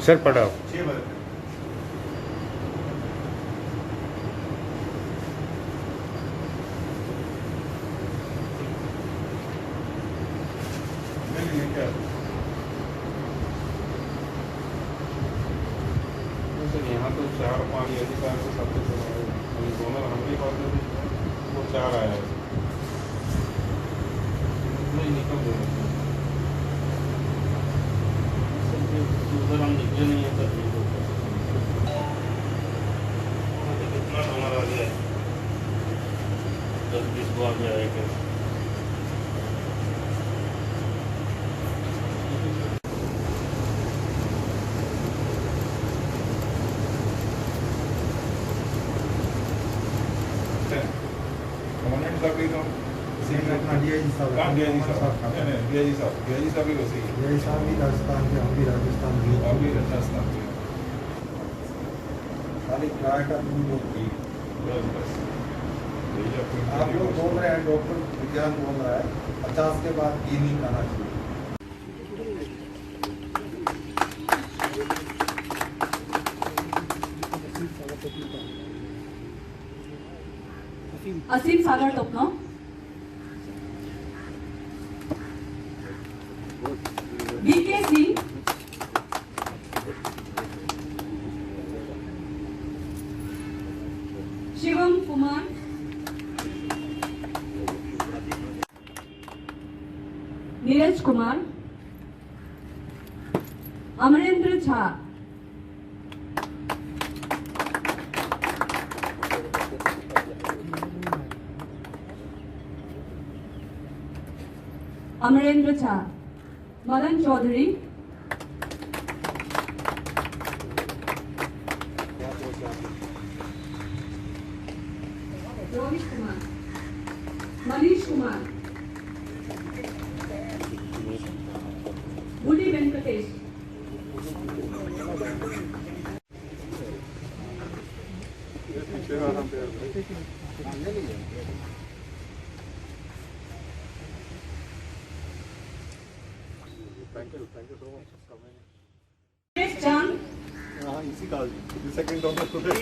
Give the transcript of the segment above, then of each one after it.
Sir पढ़ाओ। यहाँ तो 4-5 ऐसी कार से सब कुछ दोनों हमारी बात में वो 4 आया है नहीं निकल गया उधर हम निकले नहीं है सर कितना डोनर आ गया है 10-20 को आ गया है क्या कमांडेंट साहब भी तो सेम अपना डीआईजी साहब कहाँ डीआईजी साहब डीआईजी साहब भी वैसे ही डीआईजी साहब भी राजस्थान के, हम भी राजस्थान के, आप भी राजस्थान के खाली किराए का तुम लोग की। बस आप लोग बोल रहे हैं, डॉक्टर विज्ञान बोल रहा है 50 के बाद ये नहीं खाना चाहिए। Aseem Sagar Topno, BK Singh, Shivam Kumar, Neeraj Kumar, Amrendra Jha, Amrendra Jha, Madan Chaudhary, Rohit Kumar, Manish Kumar, Bulli Venkatesh, Thank you so much for coming. Suresh Chand, इसी का सेकंड डोनर टुडे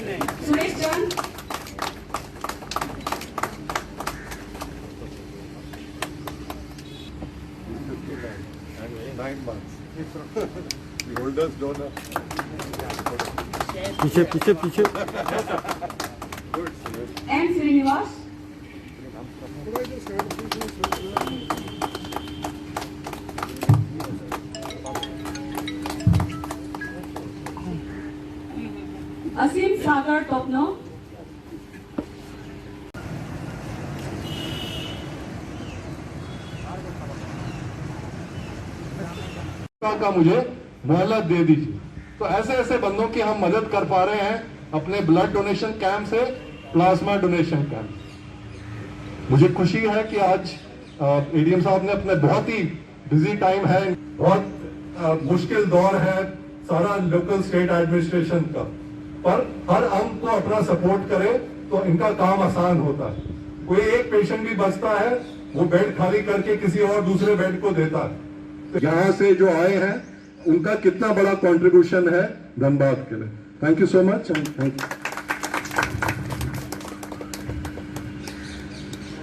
सुरेश चांद, and 9 months. The oldest donor. पीछे पीछे पीछे। एम श्रीनिवास, असीम सागर टोपनो, का मुझे मोहलत दे दीजिए। तो ऐसे ऐसे बंदों की हम मदद कर पा रहे हैं अपने ब्लड डोनेशन कैंप से प्लाज्मा डोनेशन कैंप। मुझे खुशी है कि आज एडीएम साहब ने अपने बहुत ही बिजी टाइम है, बहुत मुश्किल दौर है सारा लोकल स्टेट एडमिनिस्ट्रेशन का, पर हर अंग को अपना सपोर्ट करे तो इनका काम आसान होता है। कोई एक पेशेंट भी बचता है, वो बेड खाली करके किसी और दूसरे बेड को देता है। तो यहाँ से जो आए हैं उनका कितना बड़ा कंट्रीब्यूशन है धनबाद के लिए। Thank you so much and thank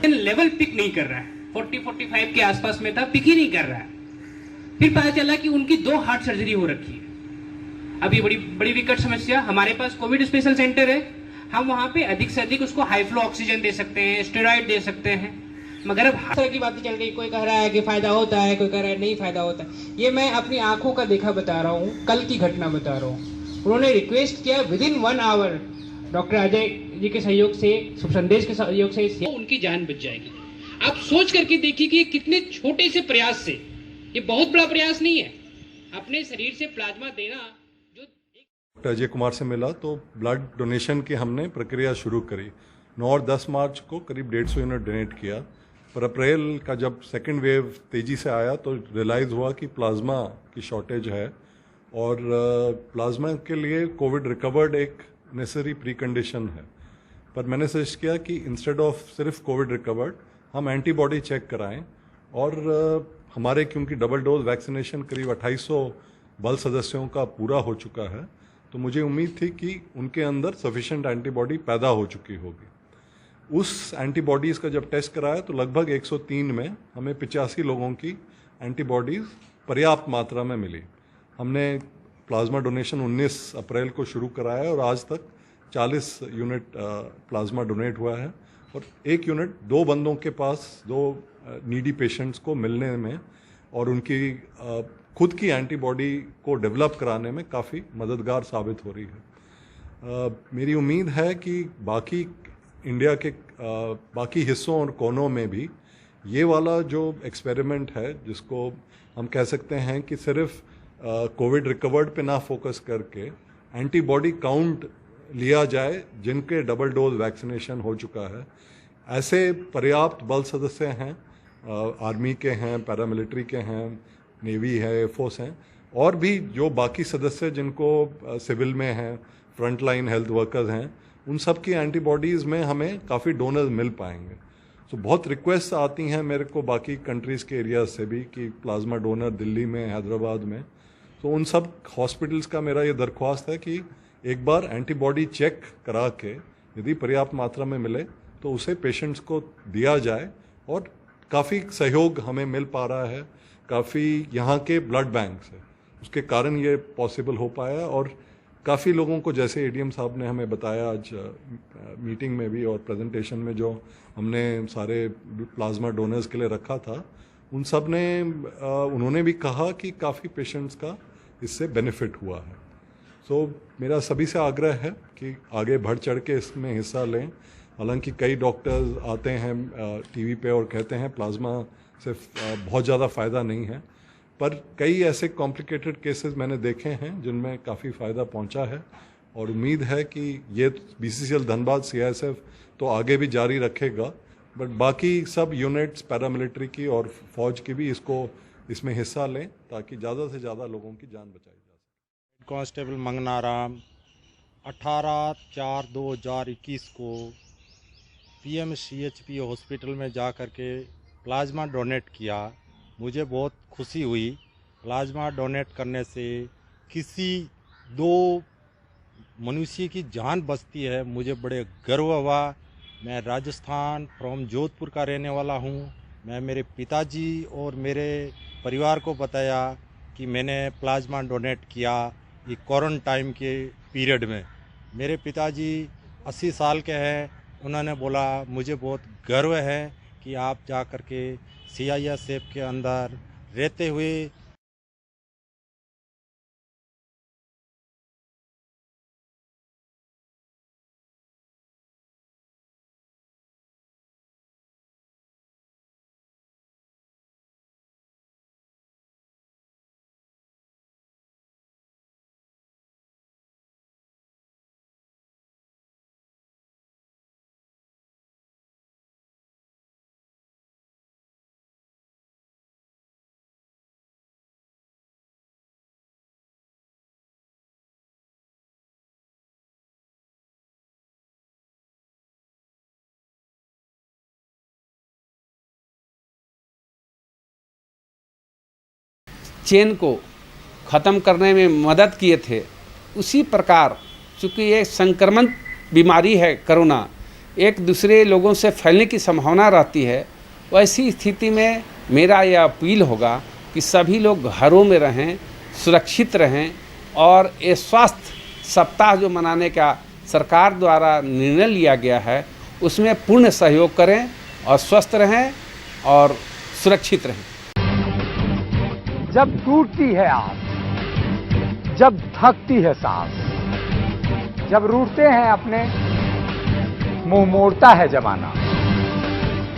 you. Level pick नहीं कर रहा है, 40-45 के आसपास में था, पिक ही नहीं कर रहा है। फिर पता चला कि उनकी 2 हार्ट सर्जरी हो रखी है। अभी बड़ी बड़ी विकट समस्या। हमारे पास कोविड स्पेशल सेंटर है, हम वहां पे अधिक से अधिक उसको हाई फ्लो ऑक्सीजन दे सकते हैं, स्टेरॉइड दे सकते हैं, मगर अब हर तरह की बातें चल रही। कोई कह रहा है कि फायदा होता है, कोई कह रहा है नहीं फायदा होता है। ये मैं अपनी आंखों का देखा बता रहा हूँ, कल की घटना बता रहा हूँ। उन्होंने रिक्वेस्ट किया within 1 our doctor Ajay ji के सहयोग से, शुभ संदेश के सहयोग से उनकी जान बच जाएगी। आप सोच करके देखिए कि कितने छोटे से प्रयास से, ये बहुत बड़ा प्रयास नहीं है, अपने शरीर से प्लाज्मा देना। जो डॉक्टर अजय कुमार से मिला तो ब्लड डोनेशन की हमने प्रक्रिया शुरू करी। 9 और 10 मार्च को करीब 150 यूनिट डोनेट किया, पर अप्रैल का जब सेकेंड वेव तेज़ी से आया तो रियलाइज़ हुआ कि प्लाज्मा की शॉर्टेज है और प्लाज्मा के लिए कोविड रिकवर्ड एक नेसेसरी प्री कंडीशन है। पर मैंने सजेस्ट किया कि इंस्टेड ऑफ सिर्फ कोविड रिकवर्ड हम एंटीबॉडी चेक कराएं और हमारे क्योंकि डबल डोज वैक्सीनेशन करीब 2800 बल सदस्यों का पूरा हो चुका है, तो मुझे उम्मीद थी कि उनके अंदर सफिशिएंट एंटीबॉडी पैदा हो चुकी होगी। उस एंटीबॉडीज़ का जब टेस्ट कराया तो लगभग 103 में हमें 85 लोगों की एंटीबॉडीज़ पर्याप्त मात्रा में मिली। हमने प्लाज्मा डोनेशन 19 अप्रैल को शुरू कराया और आज तक 40 यूनिट प्लाज्मा डोनेट हुआ है और 1 यूनिट 2 बंदों के पास 2 नीडी पेशेंट्स को मिलने में और उनकी खुद की एंटीबॉडी को डेवलप कराने में काफ़ी मददगार साबित हो रही है। मेरी उम्मीद है कि बाकी इंडिया के बाकी हिस्सों और कोनों में भी ये वाला जो एक्सपेरिमेंट है, जिसको हम कह सकते हैं कि सिर्फ कोविड रिकवर्ड पे ना फोकस करके एंटीबॉडी काउंट लिया जाए जिनके डबल डोज वैक्सीनेशन हो चुका है, ऐसे पर्याप्त बल सदस्य हैं, आर्मी के हैं, पैरामिलिट्री के हैं, नेवी है, एयरफोर्स हैं, और भी जो बाकी सदस्य जिनको सिविल में हैं, फ्रंट लाइन हेल्थ वर्कर्स हैं, उन सब की एंटीबॉडीज़ में हमें काफ़ी डोनर्स मिल पाएंगे। तो बहुत रिक्वेस्ट आती हैं मेरे को बाकी कंट्रीज़ के एरियाज से भी कि प्लाज्मा डोनर दिल्ली में, हैदराबाद में, तो उन सब हॉस्पिटल्स का मेरा ये दरख्वास्त है कि एक बार एंटीबॉडी चेक करा के यदि पर्याप्त मात्रा में मिले तो उसे पेशेंट्स को दिया जाए। और काफ़ी सहयोग हमें मिल पा रहा है काफ़ी यहाँ के ब्लड बैंक से, उसके कारण ये पॉसिबल हो पाया। और काफ़ी लोगों को, जैसे एडीएम साहब ने हमें बताया आज मीटिंग में भी और प्रेजेंटेशन में, जो हमने सारे प्लाज्मा डोनर्स के लिए रखा था, उन सब ने उन्होंने भी कहा कि काफ़ी पेशेंट्स का इससे बेनिफिट हुआ है। सो मेरा सभी से आग्रह है कि आगे बढ़ चढ़ के इसमें हिस्सा लें। हालांकि कई डॉक्टर्स आते हैं टीवी पे और कहते हैं प्लाज्मा से बहुत ज़्यादा फ़ायदा नहीं है, पर कई ऐसे कॉम्प्लिकेटेड केसेस मैंने देखे हैं जिनमें काफ़ी फ़ायदा पहुंचा है। और उम्मीद है कि ये बीसीसीएल धनबाद सीआईएसएफ तो आगे भी जारी रखेगा, बट बाकी सब यूनिट्स पैरामिलिट्री की और फौज की भी इसमें हिस्सा लें ताकि ज़्यादा से ज़्यादा लोगों की जान बचाई जा सके। कांस्टेबल मंगनाराम 18/4/2021 को पीएमसीएचपी हॉस्पिटल में जा कर के प्लाज्मा डोनेट किया। मुझे बहुत खुशी हुई। प्लाज्मा डोनेट करने से किसी 2 मनुष्य की जान बचती है, मुझे बड़े गर्व हुआ। मैं राजस्थान फ्रॉम जोधपुर का रहने वाला हूँ। मैं मेरे पिताजी और मेरे परिवार को बताया कि मैंने प्लाज्मा डोनेट किया ये क्वारंटाइन के पीरियड में। मेरे पिताजी 80 साल के हैं। उन्होंने बोला मुझे बहुत गर्व है कि आप जा कर के सीआईएसएफ के अंदर रहते हुए चेन को ख़त्म करने में मदद किए थे, उसी प्रकार चूँकि ये संक्रमण बीमारी है कोरोना, एक दूसरे लोगों से फैलने की संभावना रहती है। वैसी स्थिति में मेरा यह अपील होगा कि सभी लोग घरों में रहें, सुरक्षित रहें और ये स्वास्थ्य सप्ताह जो मनाने का सरकार द्वारा निर्णय लिया गया है उसमें पूर्ण सहयोग करें और स्वस्थ रहें और सुरक्षित रहें। जब टूटती है आस, जब थकती है सांस, जब रूठते हैं अपने, मुंह मोड़ता है जमाना,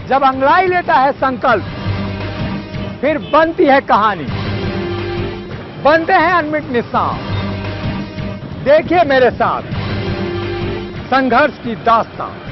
जब अंगड़ाई लेता है संकल्प, फिर बनती है कहानी, बनते हैं अनमिट निशान। देखिए मेरे साथ संघर्ष की दास्तान।